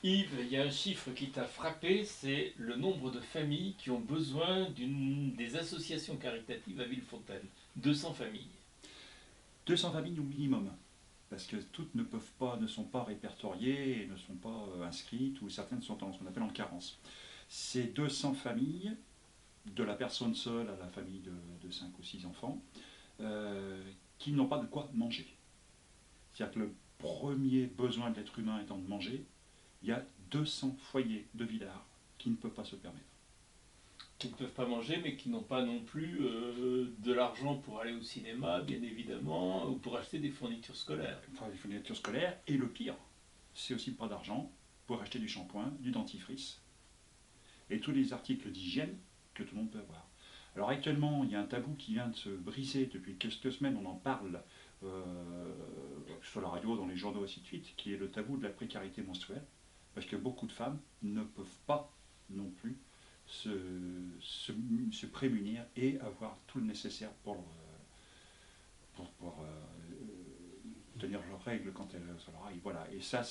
Yves, il y a un chiffre qui t'a frappé, c'est le nombre de familles qui ont besoin des associations caritatives à Villefontaine. 200 familles. 200 familles au minimum, parce que toutes ne sont pas répertoriées et ne sont pas inscrites, ou certaines sont en ce qu'on appelle en carence. Ces 200 familles, de la personne seule à la famille de 5 ou 6 enfants, qui n'ont pas de quoi manger. C'est-à-dire que le premier besoin de l'être humain étant de manger, il y a 200 foyers de Villars qui ne peuvent pas se permettre. Qui ne peuvent pas manger, mais qui n'ont pas non plus de l'argent pour aller au cinéma, bien évidemment, ou pour acheter des fournitures scolaires. Enfin, les fournitures scolaires, et le pire, c'est aussi pas d'argent pour acheter du shampoing, du dentifrice, et tous les articles d'hygiène que tout le monde peut avoir. Alors actuellement, il y a un tabou qui vient de se briser depuis quelques semaines, on en parle sur la radio, dans les journaux, et ainsi de suite, qui est le tabou de la précarité menstruelle, parce que beaucoup de femmes ne peuvent pas non plus se, se prémunir et avoir tout le nécessaire pour tenir leurs règles quand elles sont arrivent. Voilà. Et ça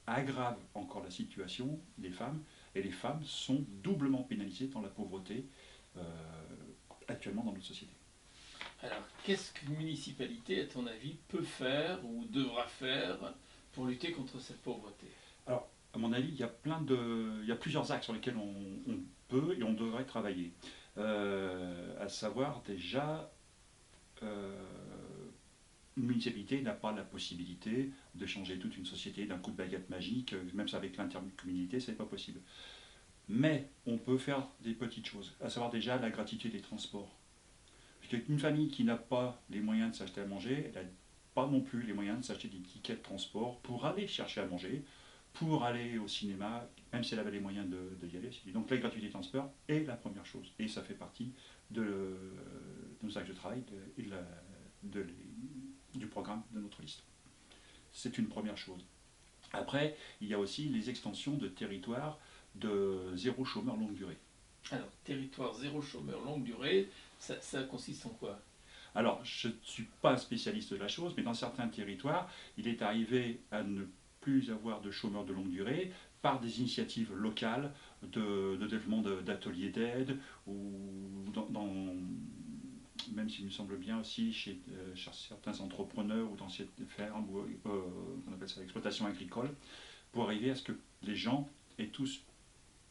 aggrave encore la situation des femmes, et les femmes sont doublement pénalisées dans la pauvreté euh, actuellement dans notre société. Alors, qu'est-ce qu'une municipalité, à ton avis, peut faire ou devra faire pour lutter contre cette pauvreté? Alors, à mon avis, il y a plusieurs axes sur lesquels on peut et on devrait travailler. À savoir déjà, une municipalité n'a pas la possibilité de changer toute une société d'un coup de baguette magique, même avec l'intercommunalité, ce n'est pas possible. Mais on peut faire des petites choses, à savoir déjà la gratuité des transports. Parce qu'une famille qui n'a pas les moyens de s'acheter à manger, elle n'a pas non plus les moyens de s'acheter des tickets de transport pour aller chercher à manger, pour aller au cinéma, même si elle avait les moyens de y aller. Donc la gratuité des transports est la première chose. Et ça fait partie de nos axes de travail de, du programme de notre liste. C'est une première chose. Après, il y a aussi les extensions de territoires de zéro chômeur longue durée. Alors, territoire zéro chômeur longue durée, ça consiste en quoi? Alors, je ne suis pas un spécialiste de la chose, mais dans certains territoires, il est arrivé à ne plus avoir de chômeurs de longue durée par des initiatives locales de développement d'ateliers d'aide, ou même s'il me semble bien aussi chez certains entrepreneurs ou dans cette ferme, ou on appelle ça l'exploitation agricole, pour arriver à ce que les gens aient tous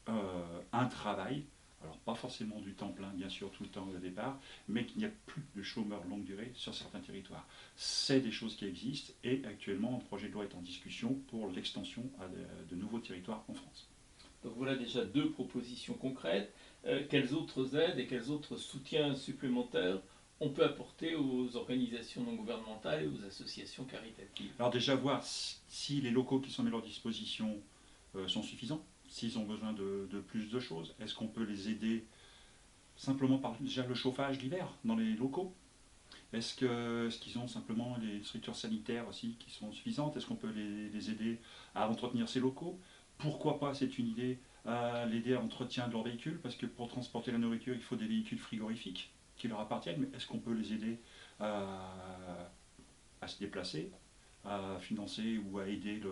un travail, alors pas forcément du temps plein, bien sûr, tout le temps au départ, mais qu'il n'y a plus de chômeurs longue durée sur certains territoires. C'est des choses qui existent, et actuellement, un projet de loi est en discussion pour l'extension à de nouveaux territoires en France. Donc voilà déjà deux propositions concrètes. Quelles autres aides et quels autres soutiens supplémentaires on peut apporter aux organisations non gouvernementales et aux associations caritatives? Alors déjà voir si les locaux qui sont mis à leur disposition sont suffisants, s'ils ont besoin de plus de choses. Est-ce qu'on peut les aider simplement par déjà le chauffage l'hiver dans les locaux? Est-ce qu'ils ont simplement les structures sanitaires aussi qui sont suffisantes? Est-ce qu'on peut les aider à entretenir ces locaux? Pourquoi pas, c'est une idée, à l'aider à l'entretien de leur véhicule, parce que pour transporter la nourriture, il faut des véhicules frigorifiques qui leur appartiennent, mais est-ce qu'on peut les aider à se déplacer, à financer ou à aider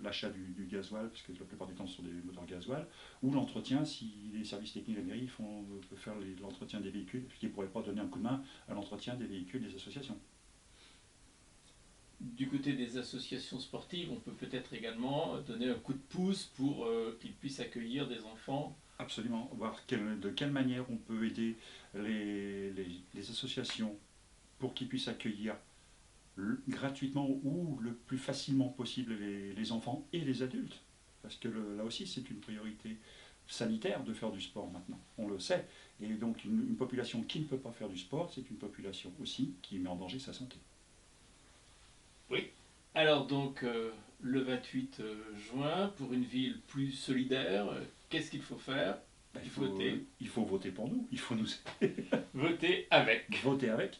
l'achat du gasoil, parce que la plupart du temps ce sont des moteurs gasoil, ou l'entretien, si les services techniques de la mairie peuvent faire l'entretien des véhicules, qui ne pourraient pas donner un coup de main à l'entretien des véhicules des associations. Du côté des associations sportives, on peut peut-être également donner un coup de pouce pour qu'ils puissent accueillir des enfants. Absolument, voir de quelle manière on peut aider les associations pour qu'ils puissent accueillir gratuitement ou le plus facilement possible les enfants et les adultes. Parce que là aussi, c'est une priorité sanitaire de faire du sport maintenant, on le sait. Et donc une population qui ne peut pas faire du sport, c'est une population aussi qui met en danger sa santé. Oui. Alors donc, le 28 juin, pour une ville plus solidaire, qu'est-ce qu'il faut faire? Ben, Voter. il faut voter pour nous, il faut nous Voter avec. voter avec.